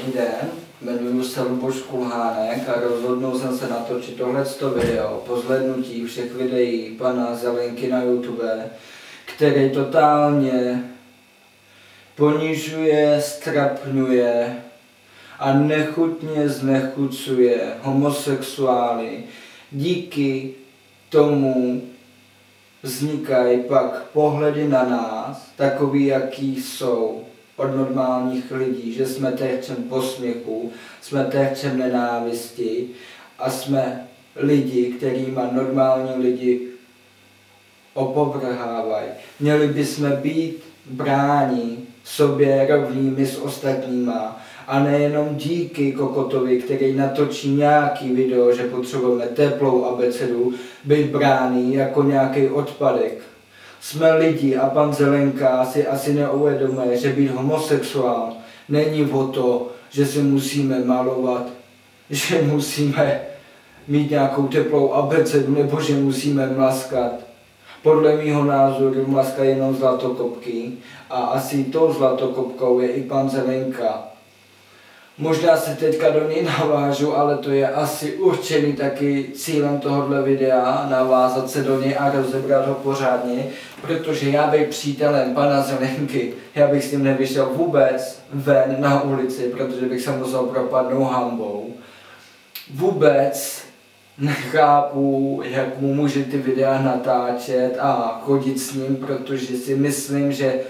Dobrý den, jmenuji se Luboš Kulhánek a rozhodnul jsem se natočit tohleto video po zhlédnutí všech videí pana Zelenky na YouTube, který totálně ponižuje, ztrapňuje a nechutně znechucuje homosexuály. Díky tomu vznikají pak pohledy na nás, takový, jaký jsou od normálních lidí, že jsme terčem posměchu, jsme terčem nenávisti a jsme lidi, kterýma normální lidi opovrhávají. Měli bychom být bráni sobě rovnými s ostatníma a nejenom díky kokotovi, který natočí nějaký video, že potřebujeme teplou abecedu, být bráni jako nějaký odpadek. Jsme lidi a pan Zelenka si asi neuvědomuje, že být homosexuál není o to, že si musíme malovat, že musíme mít nějakou teplou abecedu nebo že musíme mlaskat. Podle mýho názoru mlaskají jenom zlatokopky a asi tou zlatokopkou je i pan Zelenka. Možná se teďka do něj navážu, ale to je asi určený taky cílem tohohle videa, navázat se do něj a rozebrat ho pořádně, protože já bych přítelem pana Zelenky, já bych s ním nevyšel vůbec ven na ulici, protože bych se musel propadnout hanbou. Vůbec nechápu, jak mu může ty videa natáčet a chodit s ním, protože si myslím, že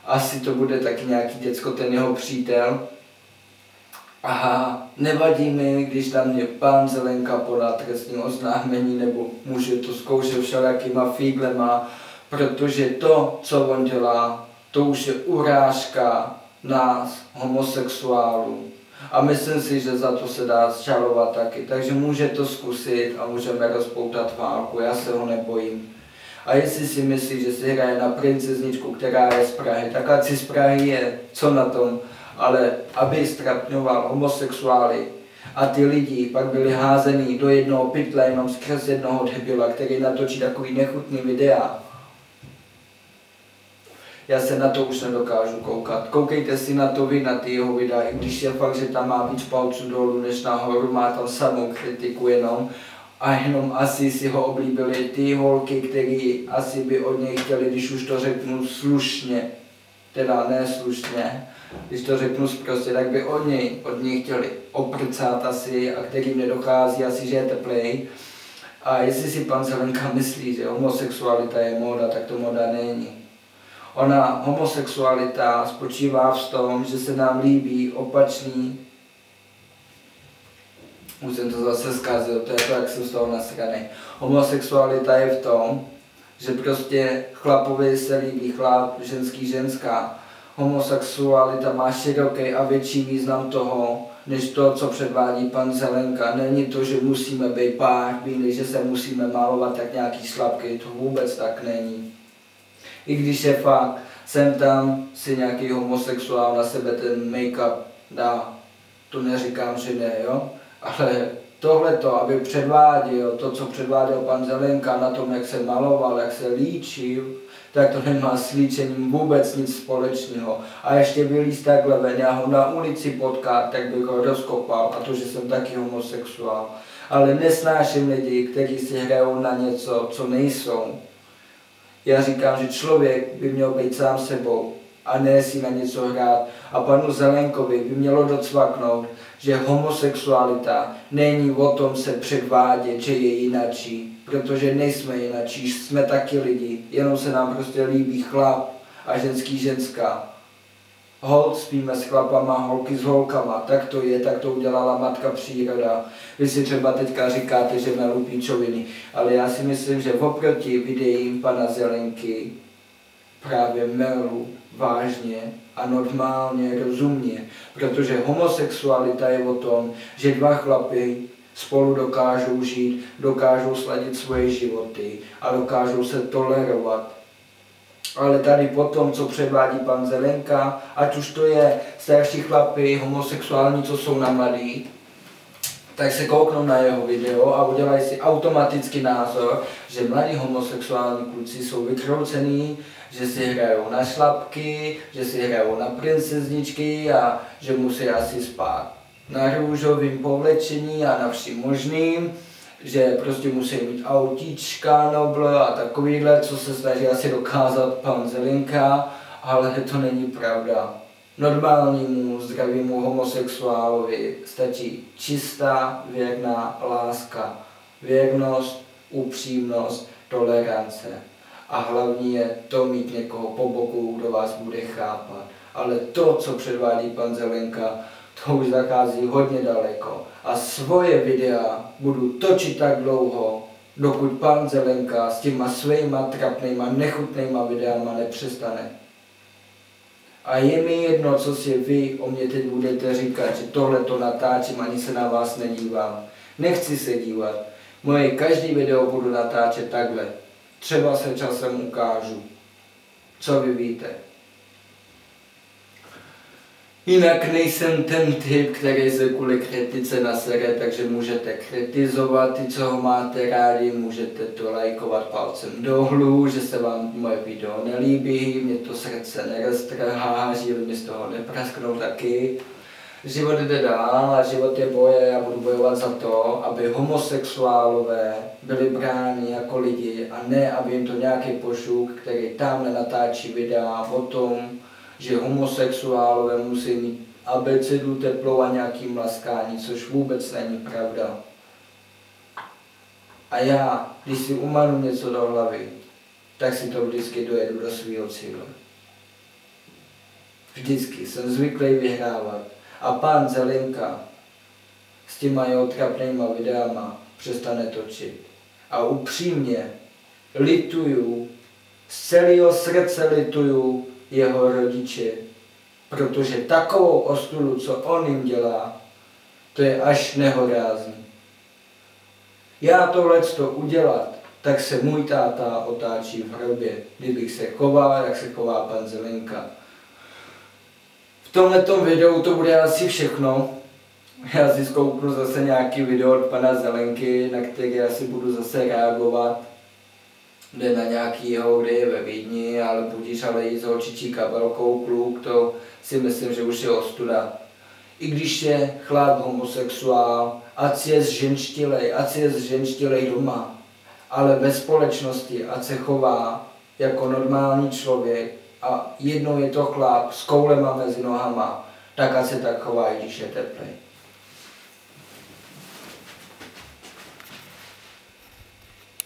asi to bude taky nějaký děcko, ten jeho přítel. Aha, nevadí mi, když na mě pan Zelenka podá trestní oznámení, nebo může to zkoušet všelijakýma fíglema, protože to, co on dělá, to už je urážka nás, homosexuálů. A myslím si, že za to se dá žalovat taky, takže může to zkusit a můžeme rozpoutat válku, já se ho nebojím. A jestli si myslí, že si hraje na princezničku, která je z Prahy, tak ať si z Prahy je, co na tom. Ale aby strapňoval homosexuály a ty lidi pak byli házený do jednoho pytle jenom skrz jednoho debila, který natočí takový nechutný videa. Já se na to už nedokážu koukat. Koukejte si na to vy, na ty jeho videa, i když je fakt, že tam má víc palců dolů než nahoru, má tam samou kritiku jenom. A jenom asi si ho oblíbili ty holky, který asi by od něj chtěli, když už to řeknu slušně, teda ne slušně, když to řeknu prostě, tak by od něj chtěli oprcát asi a kterým nedochází asi, že je teplej. A jestli si pan Zelenka myslí, že homosexualita je móda, tak to móda není. Ona, homosexualita spočívá v tom, že se nám líbí opačný. Už jsem to zase zkazil, to je to, jak jsem z toho nasranej. Homosexualita je v tom, že prostě chlapovi se líbí chlap, ženský ženská. Homosexualita má široký a větší význam toho, než to, co předvádí pan Zelenka. Není to, že musíme být pár bílý, že se musíme malovat tak nějaký slabky, to vůbec tak není. I když je fakt, sem tam si nějaký homosexuál na sebe ten make-up dá, to neříkám, že ne, jo? Ale tohleto, aby předváděl to, co předváděl pan Zelenka na tom, jak se maloval, jak se líčil, tak to nemá s líčením vůbec nic společného. A ještě vylíz takhle ven, já ho na ulici potkat, tak bych ho rozkopal, a to, že jsem taky homosexuál. Ale nesnáším lidi, kteří si hrajou na něco, co nejsou. Já říkám, že člověk by měl být sám sebou a ne si na něco hrát. A panu Zelenkovi by mělo docvaknout, že homosexualita není o tom se předvádět, že je jinačí, protože nejsme jinačí, jsme taky lidi, jenom se nám prostě líbí chlap a ženský ženská. Holt spíme s chlapama, holky s holkama, tak to je, tak to udělala matka příroda. Vy si třeba teďka říkáte, že melu píčoviny, ale já si myslím, že oproti videím pana Zelenky právě melu vážně a normálně, rozumně, protože homosexualita je o tom, že dva chlapy spolu dokážou žít, dokážou sladit svoje životy a dokážou se tolerovat. Ale tady potom, co předvádí pan Zelenka, ať už to je starší chlapy, homosexuální, co jsou na mladý, tak se kouknou na jeho video a udělají si automaticky názor, že mladí homosexuální kluci jsou vykroucený, že si hrajou na šlapky, že si hrajou na princezničky a že musí asi spát na růžovém povlečení a na vším možným, že prostě musí mít autíčka Nobl a takovýhle, co se snaží asi dokázat pan Zelinka, ale to není pravda. Normálnímu, zdravému homosexuálovi stačí čistá, věrná láska. Věrnost, upřímnost, tolerance. A hlavní je to mít někoho po boku, kdo vás bude chápat. Ale to, co předvádí pan Zelenka, to už zachází hodně daleko. A svoje videa budu točit tak dlouho, dokud pan Zelenka s těma svýma trapnýma, nechutnýma videama nepřestane. A je mi jedno, co si vy o mě teď budete říkat, že tohle to natáčím, ani se na vás nedívám. Nechci se dívat. Moje každý video budu natáčet takhle. Třeba se časem ukážu. Co vy víte? Jinak nejsem ten typ, který se kvůli kritice nasere, takže můžete kritizovat ty, co ho máte rádi, můžete to lajkovat palcem dolů, že se vám moje video nelíbí, mě to srdce neroztrhá, žíly mi z toho neprasknou taky. Život jde dál a život je boje, já budu bojovat za to, aby homosexuálové byli bráni jako lidi a ne, aby jim to nějaký pošuk, který tamhle natáčí videa o tom, že homosexuálové musí mít abecedu teplou a nějaký mlaskání, což vůbec není pravda. A já, když si umanu něco do hlavy, tak si to vždycky dojedu do svého cíle. Vždycky jsem zvyklý vyhrávat. A pán Zelinka s těma jeho trapnýma videama přestane točit. A upřímně lituju, z celého srdce lituju jeho rodiče, protože takovou ostudu, co on jim dělá, to je až nehorázný. Já tohleto udělat, tak se můj táta otáčí v hrobě, kdybych se choval, jak se chová pan Zelinka. V tomhletom videu to bude asi všechno. Já si zkouknu zase nějaký video od pana Zelenky, na který asi budu zase reagovat. Jde na nějakýho, kde je ve Vídni, ale budíš ale i s holčičí kabelkou kluk, to si myslím, že už je ostuda. I když je chlap homosexuál, ať je zženštilej doma, ale ve společnosti, ať se chová jako normální člověk a jednou je to chlap s koulema mezi nohama, tak ať se tak chová, i když je teplej.